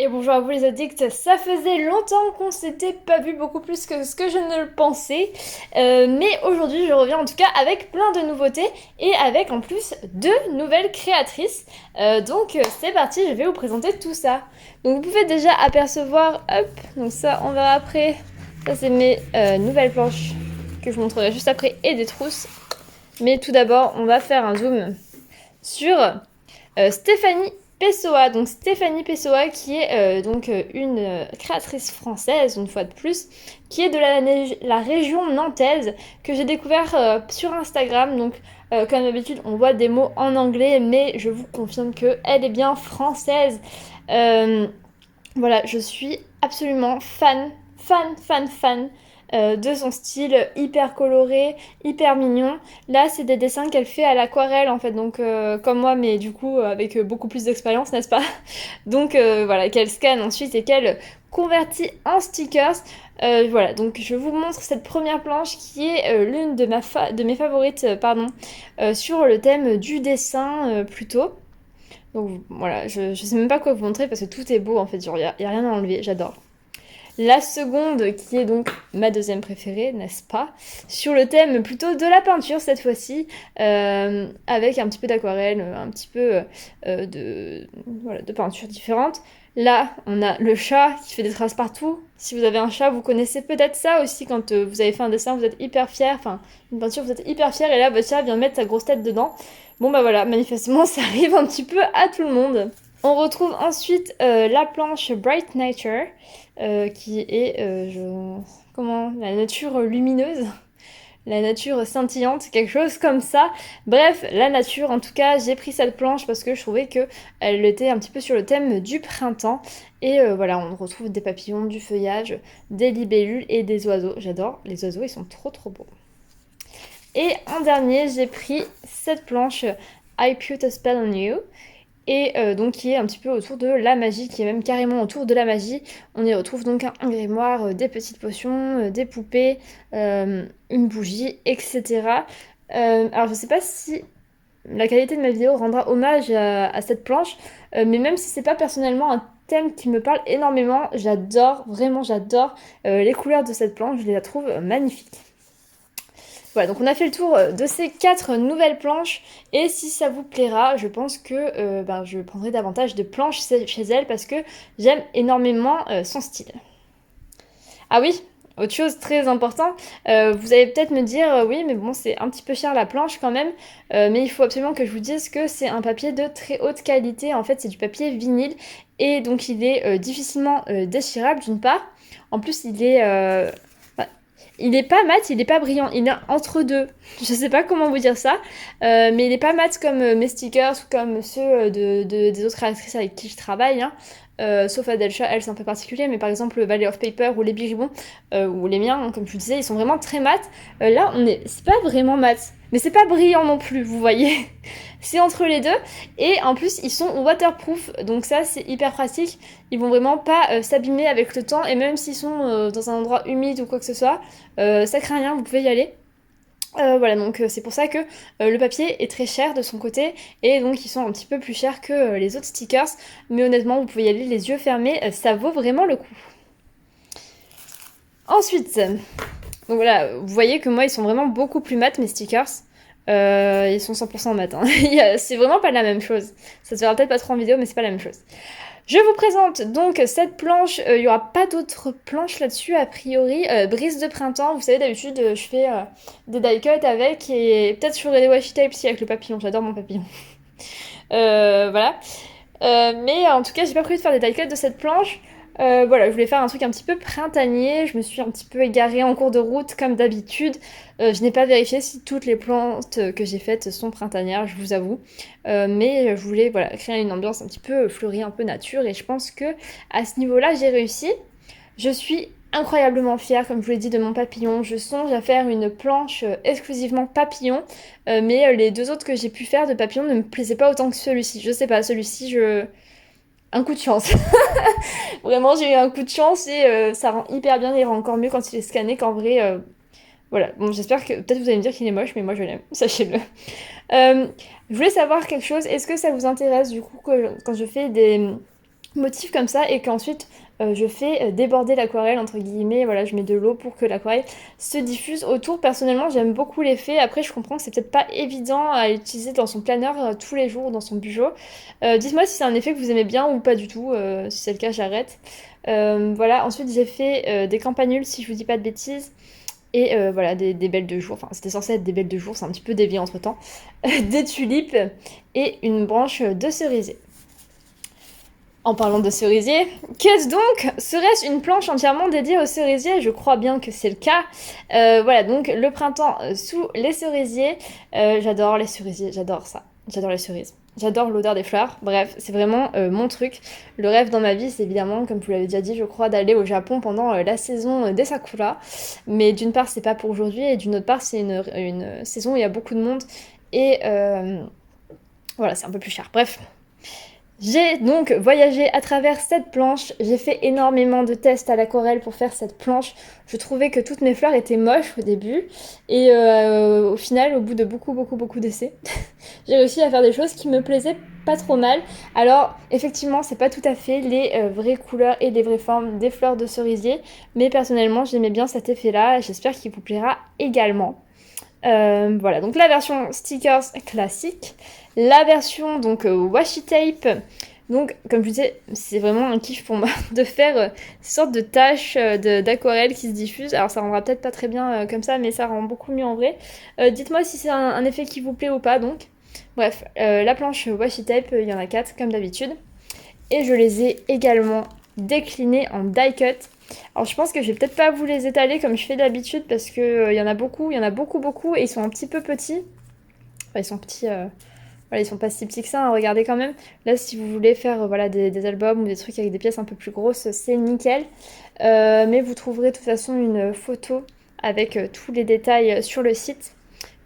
Et bonjour à vous les addicts, ça faisait longtemps qu'on s'était pas vu, beaucoup plus que ce que je ne le pensais. Mais aujourd'hui je reviens en tout cas avec plein de nouveautés et avec en plus deux nouvelles créatrices. Donc c'est parti, je vais vous présenter tout ça. Donc vous pouvez déjà apercevoir, hop, donc ça on verra après. Ça c'est mes nouvelles planches que je vous montrerai juste après et des trousses. Mais tout d'abord on va faire un zoom sur Stéphanie Pessoa. Donc Stéphanie Pessoa qui est une créatrice française, une fois de plus, qui est de la région nantaise, que j'ai découvert sur Instagram. Donc comme d'habitude, on voit des mots en anglais, mais je vous confirme qu'elle est bien française. Euh, voilà, je suis absolument fan de son style hyper coloré, hyper mignon. Là, c'est des dessins qu'elle fait à l'aquarelle en fait, donc comme moi, mais du coup avec beaucoup plus d'expérience, n'est-ce pas? Donc voilà, qu'elle scanne ensuite et qu'elle convertit en stickers. Voilà, donc je vous montre cette première planche qui est l'une de mes favorites, sur le thème du dessin plutôt. Donc voilà, je sais même pas quoi vous montrer parce que tout est beau en fait, genre y a rien à enlever, j'adore. La seconde, qui est donc ma deuxième préférée, n'est-ce pas? Sur le thème plutôt de la peinture cette fois-ci, avec un petit peu d'aquarelle, un petit peu voilà, de peinture différente. Là, on a le chat qui fait des traces partout. Si vous avez un chat, vous connaissez peut-être ça aussi quand vous avez fait un dessin, vous êtes hyper fier, enfin une peinture, vous êtes hyper fier et là votre chat vient mettre sa grosse tête dedans. Bon bah voilà, manifestement ça arrive un petit peu à tout le monde. On retrouve ensuite la planche Bright Nature, qui est comment, la nature lumineuse, la nature scintillante, quelque chose comme ça. Bref, la nature, en tout cas, j'ai pris cette planche parce que je trouvais que elle était un petit peu sur le thème du printemps. Et voilà, on retrouve des papillons, du feuillage, des libellules et des oiseaux. J'adore, les oiseaux, ils sont trop beaux. Et en dernier, j'ai pris cette planche I Put a Spell on You, et donc qui est un petit peu autour de la magie, qui est même carrément autour de la magie. On y retrouve donc un grimoire, des petites potions, des poupées, une bougie, etc. Alors je sais pas si la qualité de ma vidéo rendra hommage à cette planche, mais même si c'est pas personnellement un thème qui me parle énormément, j'adore, vraiment j'adore les couleurs de cette planche, je les trouve magnifiques. Voilà, donc on a fait le tour de ces 4 nouvelles planches et si ça vous plaira, je pense que je prendrai davantage de planches chez elle parce que j'aime énormément son style. Ah oui, autre chose très important, vous allez peut-être me dire oui mais bon c'est un petit peu cher la planche quand même, mais il faut absolument que je vous dise que c'est un papier de très haute qualité, en fait c'est du papier vinyle et donc il est difficilement déchirable d'une part, en plus il est pas mat, il est pas brillant, il est entre deux. Je sais pas comment vous dire ça, mais il est pas mat comme mes stickers ou comme ceux des autres créatrices avec qui je travaille, hein. Sauf Adelcha, elle c'est un peu particulier, mais par exemple Valley of Paper ou les Biribon, ou les miens, hein, comme je vous disais, ils sont vraiment très mat. Là, c'est pas vraiment mat, mais c'est pas brillant non plus, vous voyez. C'est entre les deux, et en plus ils sont waterproof, donc ça c'est hyper pratique. Ils vont vraiment pas s'abîmer avec le temps, et même s'ils sont dans un endroit humide ou quoi que ce soit, ça craint rien, vous pouvez y aller. Voilà, donc c'est pour ça que le papier est très cher de son côté et donc ils sont un petit peu plus chers que les autres stickers. Mais honnêtement, vous pouvez y aller les yeux fermés, ça vaut vraiment le coup. Ensuite, donc voilà, vous voyez que moi ils sont vraiment beaucoup plus mat mes stickers. Ils sont 100% mat, hein. C'est vraiment pas la même chose. Ça se verra peut-être pas trop en vidéo, mais c'est pas la même chose. Je vous présente donc cette planche, il n'y aura pas d'autres planches là-dessus a priori, brise de printemps, vous savez d'habitude je fais des die cuts avec et peut-être je ferai des washi tape si avec le papillon, j'adore mon papillon. Voilà. Mais en tout cas j'ai pas prévu de faire des die cuts de cette planche. Voilà, je voulais faire un truc un petit peu printanier, je me suis un petit peu égarée en cours de route comme d'habitude. Je n'ai pas vérifié si toutes les plantes que j'ai faites sont printanières, je vous avoue. Mais je voulais voilà, créer une ambiance un petit peu fleurie, un peu nature, et je pense que à ce niveau-là j'ai réussi. Je suis incroyablement fière, comme je vous l'ai dit, de mon papillon. Je songe à faire une planche exclusivement papillon, mais les deux autres que j'ai pu faire de papillon ne me plaisaient pas autant que celui-ci. Je sais pas, celui-ci, un coup de chance. Vraiment, j'ai eu un coup de chance et ça rend hyper bien, il rend encore mieux quand il est scanné qu'en vrai. Voilà, bon, j'espère que peut-être vous allez me dire qu'il est moche, mais moi je l'aime, sachez-le. Je voulais savoir quelque chose, est-ce que ça vous intéresse du coup que quand je fais motifs comme ça et qu'ensuite je fais déborder l'aquarelle entre guillemets, voilà, je mets de l'eau pour que l'aquarelle se diffuse autour. Personnellement, j'aime beaucoup l'effet. Après, je comprends que c'est peut-être pas évident à utiliser dans son planeur tous les jours, dans son bureau. Dites-moi si c'est un effet que vous aimez bien ou pas du tout. Si c'est le cas, j'arrête. Voilà, ensuite j'ai fait des campanules, si je vous dis pas de bêtises. Et voilà, des belles de jour. Enfin, c'était censé être des belles de jour, c'est un petit peu dévié entre temps. Des tulipes et une branche de cerisier. En parlant de cerisier, qu'est-ce donc? Serait-ce une planche entièrement dédiée aux cerisiers? Je crois bien que c'est le cas. Voilà, donc le printemps sous les cerisiers. J'adore les cerisiers, j'adore ça. J'adore les cerises. J'adore l'odeur des fleurs. Bref, c'est vraiment mon truc. Le rêve dans ma vie, c'est évidemment, comme vous l'avez déjà dit, je crois, d'aller au Japon pendant la saison des sakura. Mais d'une part, c'est pas pour aujourd'hui, et d'une autre part, c'est une saison où il y a beaucoup de monde. Et voilà, c'est un peu plus cher. Bref. J'ai donc voyagé à travers cette planche, j'ai fait énormément de tests à l'aquarelle pour faire cette planche. Je trouvais que toutes mes fleurs étaient moches au début et au final, au bout de beaucoup d'essais, j'ai réussi à faire des choses qui me plaisaient pas trop mal. Alors effectivement, c'est pas tout à fait les vraies couleurs et les vraies formes des fleurs de cerisier, mais personnellement, j'aimais bien cet effet-là et j'espère qu'il vous plaira également. Voilà, donc la version stickers classique, la version donc washi tape. Donc, comme je disais, c'est vraiment un kiff pour moi de faire ces sortes de taches d'aquarelle qui se diffusent. Alors, ça rendra peut-être pas très bien comme ça, mais ça rend beaucoup mieux en vrai. Dites-moi si c'est un effet qui vous plaît ou pas, donc. Bref, la planche washi tape, il y en a 4 comme d'habitude. Et je les ai également déclinées en die cut. Alors je pense que je vais peut-être pas vous les étaler comme je fais d'habitude parce que il y en a beaucoup, et ils sont un petit peu petits. Enfin, ils sont petits, voilà, ils sont pas si petits que ça, hein, regardez quand même. Là, si vous voulez faire voilà, des albums ou des trucs avec des pièces un peu plus grosses, c'est nickel. Mais vous trouverez de toute façon une photo avec tous les détails sur le site,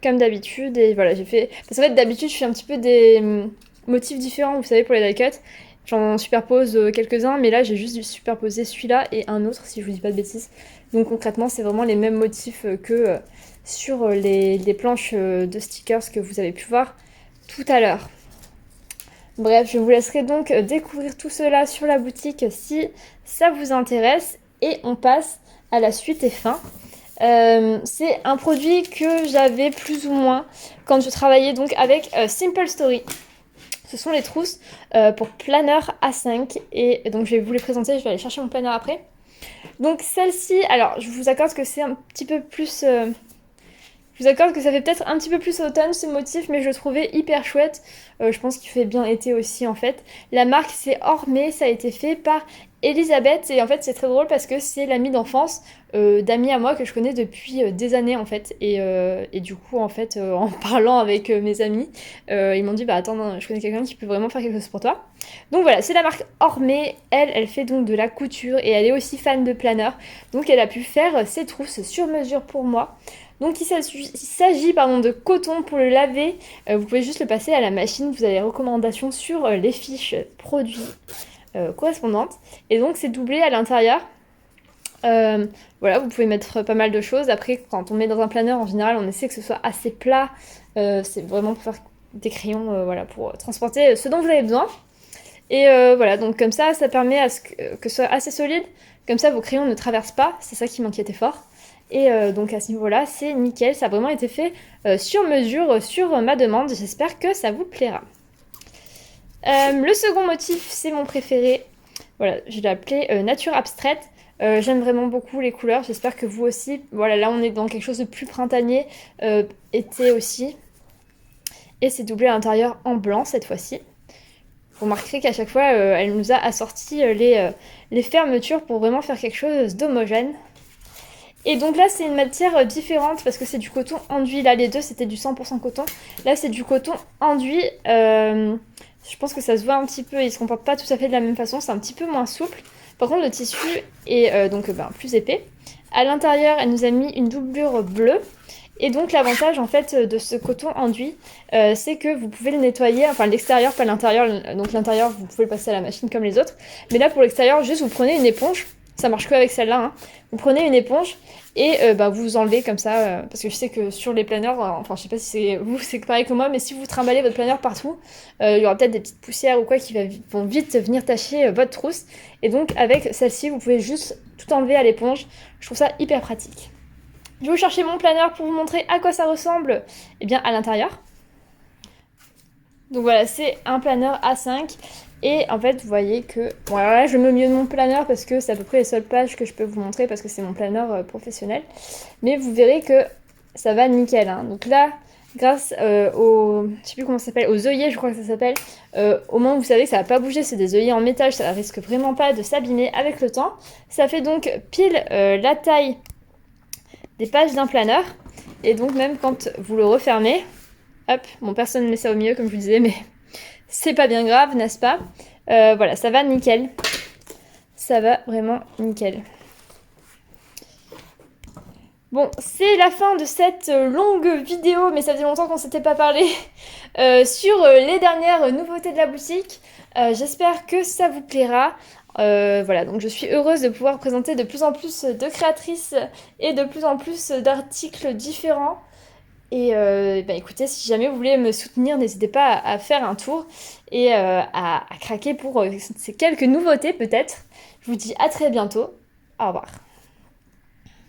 comme d'habitude. Et voilà, j'ai fait... Parce qu'en fait, d'habitude, je fais un petit peu des motifs différents, vous savez, pour les die cuts. J'en superpose quelques-uns, mais là, j'ai juste superposé celui-là et un autre, si je vous dis pas de bêtises. Donc concrètement, c'est vraiment les mêmes motifs que sur les planches de stickers que vous avez pu voir tout à l'heure. Bref, je vous laisserai donc découvrir tout cela sur la boutique si ça vous intéresse. Et on passe à la suite et fin. C'est un produit que j'avais plus ou moins quand je travaillais donc avec Simple Story. Ce sont les trousses pour planeur A5 et donc je vais vous les présenter, je vais aller chercher mon planeur après. Donc celle-ci, alors je vous accorde que c'est un petit peu plus... je vous accorde que ça fait peut-être un petit peu plus automne ce motif, mais je le trouvais hyper chouette. Je pense qu'il fait bien été aussi en fait. La marque c'est Ormé, ça a été fait par Elisabeth et en fait c'est très drôle parce que c'est l'amie d'enfance d'amis à moi que je connais depuis des années en fait. Et du coup en fait en parlant avec mes amis, ils m'ont dit bah attends non, je connais quelqu'un qui peut vraiment faire quelque chose pour toi. Donc voilà, c'est la marque Ormé, elle fait donc de la couture et elle est aussi fan de planeur. Donc elle a pu faire ses trousses sur mesure pour moi. Donc il s'agit de coton pour le laver. Vous pouvez juste le passer à la machine. Vous avez les recommandations sur les fiches produits correspondantes. Et donc c'est doublé à l'intérieur. Voilà, vous pouvez mettre pas mal de choses. Après, quand on met dans un planeur, en général, on essaie que ce soit assez plat. C'est vraiment pour faire des crayons, voilà, pour transporter ce dont vous avez besoin. Et voilà, donc comme ça permet à que ce soit assez solide. Comme ça, vos crayons ne traversent pas. C'est ça qui m'inquiétait fort. Et donc à ce niveau-là, c'est nickel. Ça a vraiment été fait sur mesure, sur ma demande. J'espère que ça vous plaira. Le second motif, c'est mon préféré. Voilà, je l'ai appelé Nature Abstraite. J'aime vraiment beaucoup les couleurs. J'espère que vous aussi. Voilà, là on est dans quelque chose de plus printanier. Été aussi. Et c'est doublé à l'intérieur en blanc cette fois-ci. Vous remarquerez qu'à chaque fois, elle nous a assorti les fermetures pour vraiment faire quelque chose d'homogène. Et donc là, c'est une matière différente parce que c'est du coton enduit. Là, les deux, c'était du 100% coton. Là, c'est du coton enduit. Je pense que ça se voit un petit peu. Il ne se comporte pas tout à fait de la même façon. C'est un petit peu moins souple. Par contre, le tissu est donc plus épais. À l'intérieur, elle nous a mis une doublure bleue. Et donc, l'avantage, en fait, de ce coton enduit, c'est que vous pouvez le nettoyer. Enfin, l'extérieur, pas l'intérieur. Donc, l'intérieur, vous pouvez le passer à la machine comme les autres. Mais là, pour l'extérieur, juste, vous prenez une éponge. Ça marche que avec celle-là, hein. Vous prenez une éponge et vous enlevez comme ça, parce que je sais que sur les planeurs, enfin je sais pas si c'est vous, c'est pareil que moi, mais si vous trimballez votre planeur partout, il y aura peut-être des petites poussières ou quoi qui vont vite venir tacher votre trousse. Et donc avec celle-ci, vous pouvez juste tout enlever à l'éponge. Je trouve ça hyper pratique. Je vais vous chercher mon planeur pour vous montrer à quoi ça ressemble, eh bien à l'intérieur. Donc voilà, c'est un planeur A5. Et en fait, vous voyez que... Bon, alors là, je mets au milieu de mon planeur parce que c'est à peu près les seules pages que je peux vous montrer parce que c'est mon planeur professionnel. Mais vous verrez que ça va nickel, hein. Donc là, grâce aux... Je sais plus comment ça s'appelle, aux œillets, je crois que ça s'appelle. Au moins, vous savez que ça va pas bouger, c'est des œillets en métal, ça risque vraiment pas de s'abîmer avec le temps. Ça fait donc pile la taille des pages d'un planeur. Et donc même quand vous le refermez... Hop, bon, personne ne met ça au milieu, comme je vous disais, mais c'est pas bien grave, n'est-ce pas? Voilà, ça va nickel. Ça va vraiment nickel. Bon, c'est la fin de cette longue vidéo, mais ça faisait longtemps qu'on s'était pas parlé, sur les dernières nouveautés de la boutique. J'espère que ça vous plaira. Voilà, donc je suis heureuse de pouvoir présenter de plus en plus de créatrices et de plus en plus d'articles différents. Et écoutez, si jamais vous voulez me soutenir, n'hésitez pas à faire un tour et à craquer pour ces quelques nouveautés peut-être. Je vous dis à très bientôt. Au revoir.